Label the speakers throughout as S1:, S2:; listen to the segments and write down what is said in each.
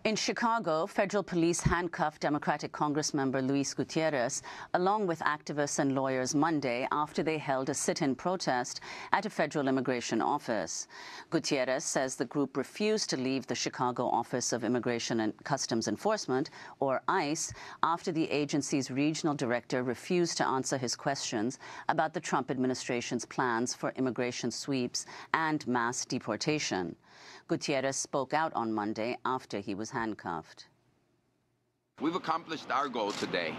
S1: In Chicago, federal police handcuffed Democratic Congress member Luis Gutiérrez, along with activists and lawyers Monday after they held a sit-in protest at a federal immigration office. Gutiérrez says the group refused to leave the Chicago Office of Immigration and Customs Enforcement, or ICE, after the agency's regional director refused to answer his questions about the Trump administration's plans for immigration sweeps and mass deportation. Gutiérrez spoke out on Monday after he was handcuffed.
S2: We've accomplished our goal today.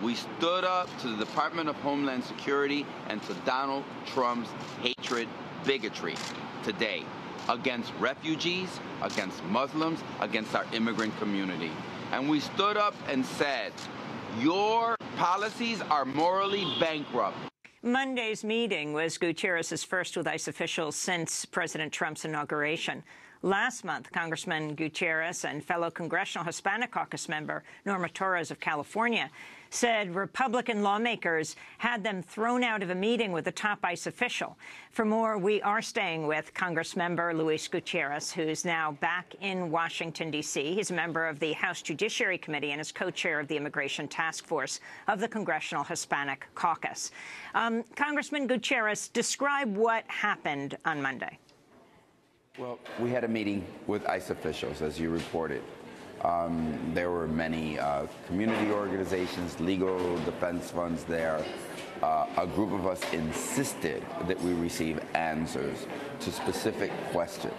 S2: We stood up to the Department of Homeland Security and to Donald Trump's hatred, bigotry today against refugees, against Muslims, against our immigrant community. And we stood up and said, your policies are morally bankrupt.
S3: Monday's meeting was Gutierrez's first with ICE officials since President Trump's inauguration. Last month, Congressman Gutierrez and fellow Congressional Hispanic Caucus member Norma Torres of California said Republican lawmakers had them thrown out of a meeting with a top ICE official. For more, we are staying with Congressmember Luis Gutierrez, who's now back in Washington, D.C. He's a member of the House Judiciary Committee and is co-chair of the Immigration Task Force of the Congressional Hispanic Caucus. Congressman Gutierrez, describe what happened on Monday.
S2: Well, we had a meeting with ICE officials, as you reported. There were many community organizations, legal defense funds there. A group of us insisted that we receive answers to specific questions.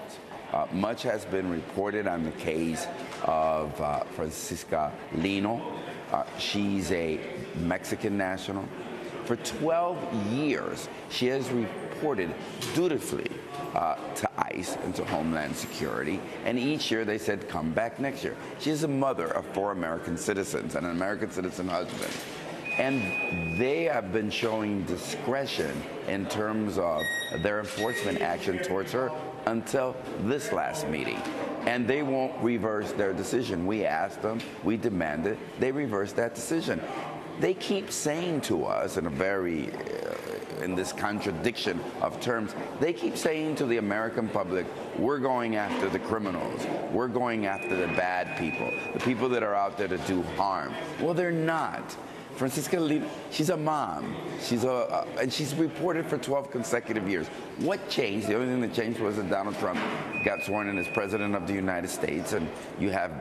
S2: Much has been reported on the case of Francisca Lino. She's a Mexican national. For 12 years, she has reported dutifully to ICE and to Homeland Security, and each year they said, come back next year. She is a mother of 4 American citizens and an American citizen husband. And they have been showing discretion in terms of their enforcement action towards her until this last meeting. And they won't reverse their decision. We asked them, we demanded, they reversed that decision. They keep saying to us in a very, in this contradiction of terms, they keep saying to the American public, we're going after the criminals. We're going after the bad people, the people that are out there to do harm. Well, they're not. Francisca Lino, she's a mom. And she's reported for 12 consecutive years. What changed? The only thing that changed was that Donald Trump got sworn in as president of the United States, and you have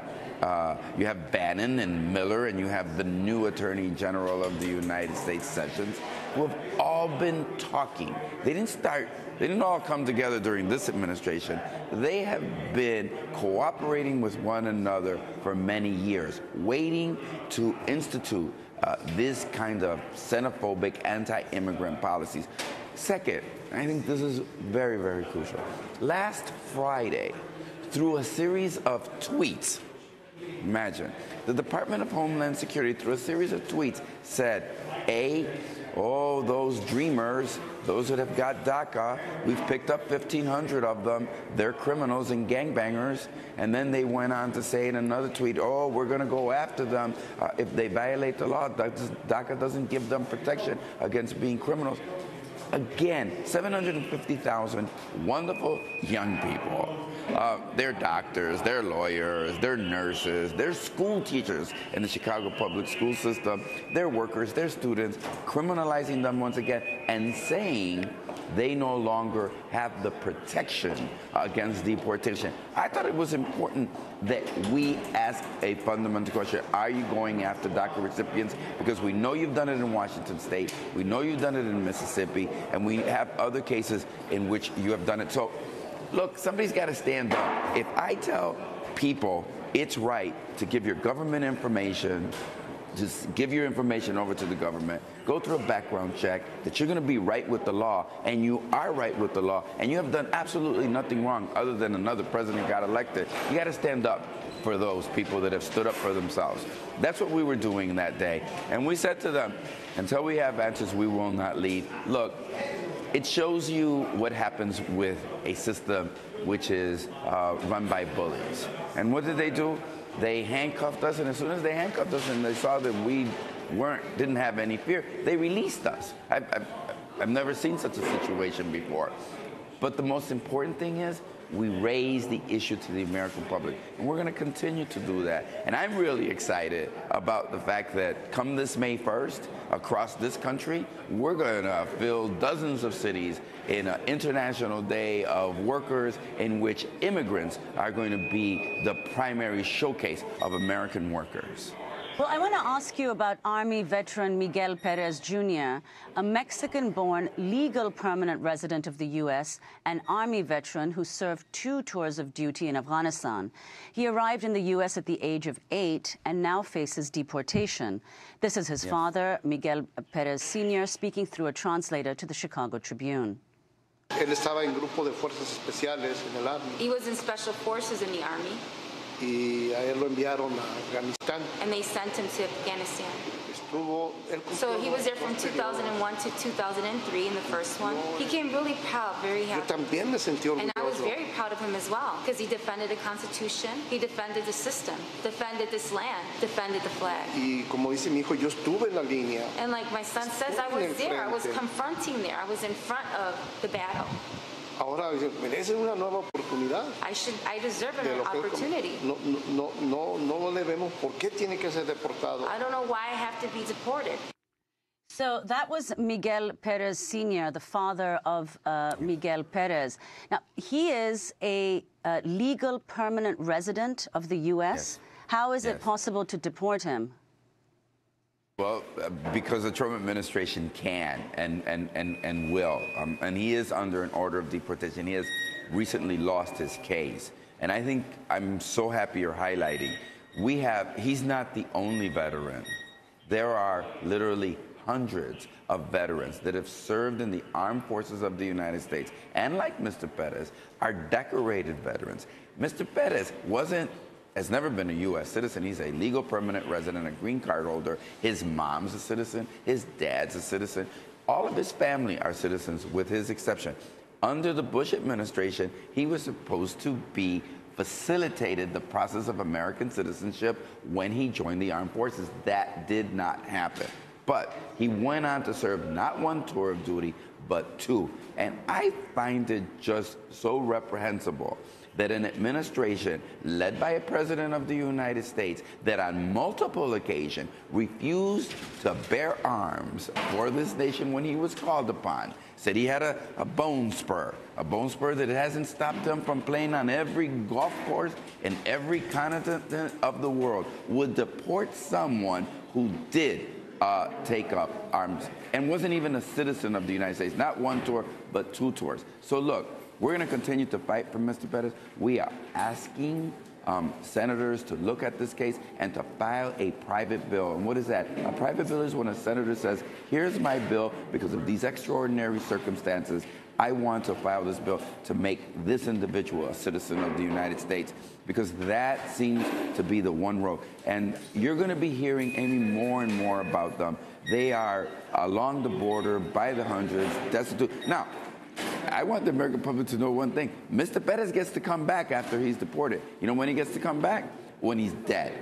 S2: Bannon and Miller, and you have the new Attorney General of the United States, Sessions, who have all been talking. They didn't all come together during this administration. They have been cooperating with one another for many years, waiting to institute this kind of xenophobic, anti-immigrant policies. Second, I think this is very, very crucial. Last Friday, through a series of tweets, imagine, the Department of Homeland Security, through a series of tweets, said, oh, those dreamers, those that have got DACA, we've picked up 1,500 of them. They're criminals and gangbangers. And then they went on to say in another tweet, oh, we're going to go after them if they violate the law. DACA doesn't give them protection against being criminals. Again, 750,000 wonderful young people. They're doctors, they're lawyers, they're nurses, they're school teachers in the Chicago public school system. They're workers, they're students, criminalizing them once again and saying they no longer have the protection against deportation. I thought it was important that we ask a fundamental question. Are you going after DACA recipients? Because we know you've done it in Washington State, we know you've done it in Mississippi, and we have other cases in which you have done it. So, look, somebody's got to stand up. If I tell people it's right to give your government information, just give your information over to the government, go through a background check, that you're going to be right with the law, and you are right with the law, and you have done absolutely nothing wrong other than another president got elected, you got to stand up for those people that have stood up for themselves. That's what we were doing that day. And we said to them, until we have answers, we will not leave. Look, it shows you what happens with a system which is run by bullies. And what did they do? They handcuffed us, and as soon as they handcuffed us and they saw that we didn't have any fear, they released us. I've never seen such a situation before. But the most important thing is, we raise the issue to the American public. And we're going to continue to do that. And I'm really excited about the fact that come this May 1st, across this country, we're going to fill dozens of cities in an International Day of Workers in which immigrants are going to be the primary showcase of American workers.
S1: Well, I want to ask you about Army veteran Miguel Perez Jr., a Mexican-born legal permanent resident of the U.S., an Army veteran who served 2 tours of duty in Afghanistan. He arrived in the U.S. at the age of 8 and now faces deportation. This is his father, Miguel Perez Sr., speaking through a translator to the Chicago Tribune.
S4: Él estaba en grupo de fuerzas especiales en el Army.
S5: He was in special forces in the Army.
S4: Y a él lo enviaron a Afganistán.
S5: And they sent him to Afghanistan.
S4: So
S5: he was there from 2001 to 2003 in the first one. He came really proud, very happy.
S4: Yo también me sentí orgulloso.
S5: And I was very proud of him as well, because he defended the Constitution, he defended the system, defended this land, defended the flag.
S4: Y como dice mi hijo, yo estuve en la línea.
S5: And like my son says, I was there, I was confronting there, I was in front of the battle.
S4: Ahora merece una nueva oportunidad.
S5: I deserve an opportunity.
S4: No le vemos por qué tiene que ser deportado.
S5: I don't know why I have to be deported.
S1: So that was Miguel Perez Sr., the father of Miguel Perez. Now, he is a legal permanent resident of the U.S. Yes. How is it possible to deport him?
S2: Well, because the Trump administration can and will. And he is under an order of deportation. He has recently lost his case. And I think I'm so happy you're highlighting. He's not the only veteran. There are literally hundreds of veterans that have served in the armed forces of the United States. And like Mr. Perez, are decorated veterans. Mr. Perez has never been a U.S. citizen. He's a legal permanent resident, a green card holder. His mom's a citizen. His dad's a citizen. All of his family are citizens, with his exception. Under the Bush administration, he was supposed to be facilitated the process of American citizenship when he joined the armed forces. That did not happen. But he went on to serve not 1 tour of duty, but 2. And I find it just so reprehensible that an administration led by a president of the United States that on multiple occasions refused to bear arms for this nation when he was called upon, said he had a bone spur that hasn't stopped him from playing on every golf course in every continent of the world, would deport someone who did take up arms and wasn't even a citizen of the United States, not 1 tour, but 2 tours. So look, we're going to continue to fight for Mr. Perez. We are asking senators to look at this case and to file a private bill. And what is that? A private bill is when a senator says, here's my bill because of these extraordinary circumstances. I want to file this bill to make this individual a citizen of the United States, because that seems to be the one road. And you're going to be hearing, Amy, more and more about them. They are along the border by the hundreds, destitute. Now, I want the American public to know one thing. Mr. Perez gets to come back after he's deported. You know when he gets to come back? When he's dead.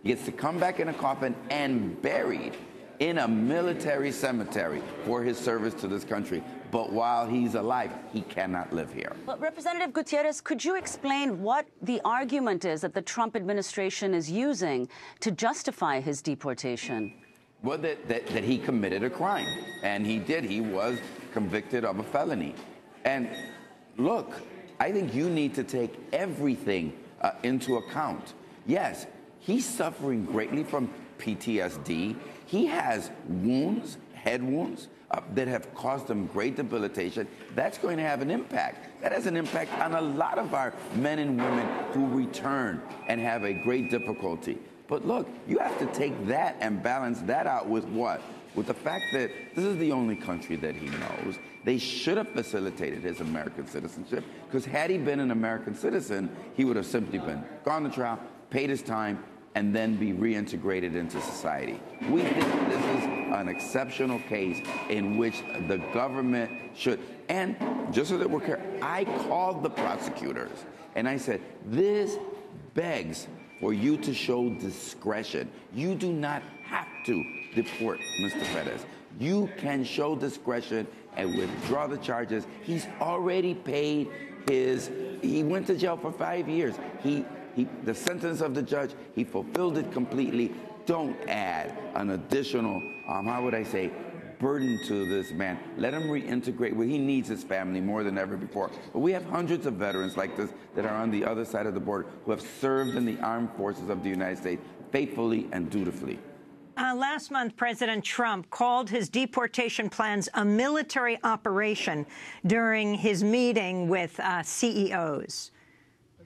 S2: He gets to come back in a coffin and buried in a military cemetery for his service to this country. But while he's alive, he cannot live here.
S1: Well, Representative Gutierrez, could you explain what the argument is that the Trump administration is using to justify his deportation?
S2: Well, that he committed a crime. And he did. He was convicted of a felony. And look, I think you need to take everything into account. Yes, he's suffering greatly from PTSD. He has wounds, head wounds, that have caused him great debilitation. That's going to have an impact. That has an impact on a lot of our men and women who return and have a great difficulty. But look, you have to take that and balance that out with what? With the fact that this is the only country that he knows. They should have facilitated his American citizenship, because had he been an American citizen, he would have simply been gone to trial, paid his time, and then be reintegrated into society. We think this is an exceptional case in which the government should. And just so that we're clear, I called the prosecutors and I said, this begs for you to show discretion. You do not have to deport Mr. Perez. You can show discretion and withdraw the charges. He's already paid He went to jail for 5 years. The sentence of the judge, he fulfilled it completely. Don't add an additional, how would I say, burden to this man. Let him reintegrate. Well, he needs his family more than ever before. But we have hundreds of veterans like this that are on the other side of the border who have served in the armed forces of the United States faithfully and dutifully.
S3: Last month, President Trump called his deportation plans a military operation during his meeting with CEOs.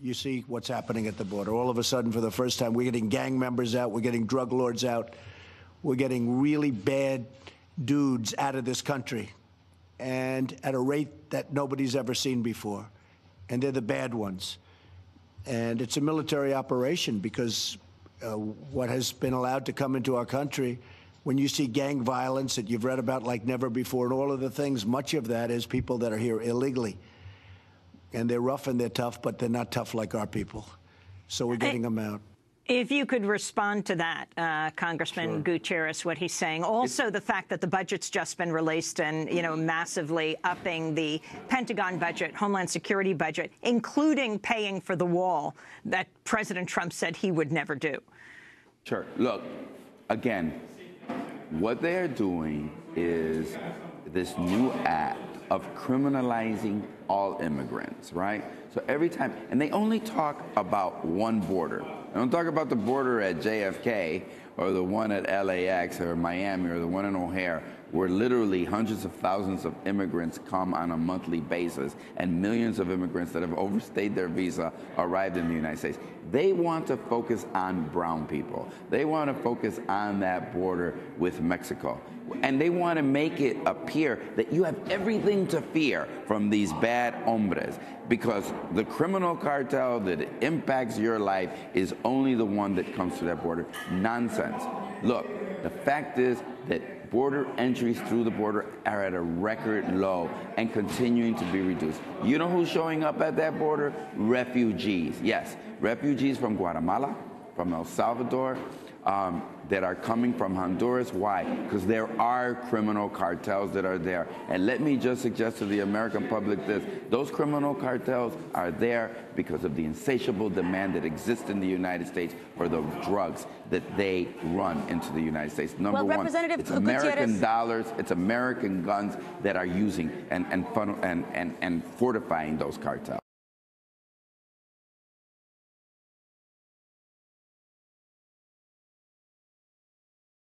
S6: You see what's happening at the border. All of a sudden, for the first time, we're getting gang members out. We're getting drug lords out. We're getting really bad dudes out of this country, and at a rate that nobody's ever seen before. And they're the bad ones. And it's a military operation because what has been allowed to come into our country, when you see gang violence that you've read about like never before, and all of the things, much of that is people that are here illegally. And they're rough and they're tough, but they're not tough like our people. So we're getting them out.
S3: If you could respond to that, Congressman
S6: Sure.
S3: Gutierrez, what he's saying. Also, the fact that the budget's just been released and, massively upping the Pentagon budget, Homeland Security budget, including paying for the wall that President Trump said he would never do.
S2: Sure. Look, again, what they're doing is this new act of criminalizing all immigrants, right? So every time, and they only talk about one border. They don't talk about the border at JFK or the one at LAX or Miami or the one in O'Hare, where literally hundreds of thousands of immigrants come on a monthly basis and millions of immigrants that have overstayed their visa arrived in the United States. They want to focus on brown people. They want to focus on that border with Mexico. And they want to make it appear that you have everything to fear from these bad hombres because the criminal cartel that impacts your life is only the one that comes to that border. Nonsense. Look, the fact is that border entries through the border are at a record low and continuing to be reduced. You know who's showing up at that border? Refugees. Yes, refugees from Guatemala, from El Salvador, that are coming from Honduras. Why? Because there are criminal cartels that are there. And let me just suggest to the American public this. Those criminal cartels are there because of the insatiable demand that exists in the United States for the drugs that they run into the United States. Number one, it's American dollars, it's American guns that are using and fortifying those cartels.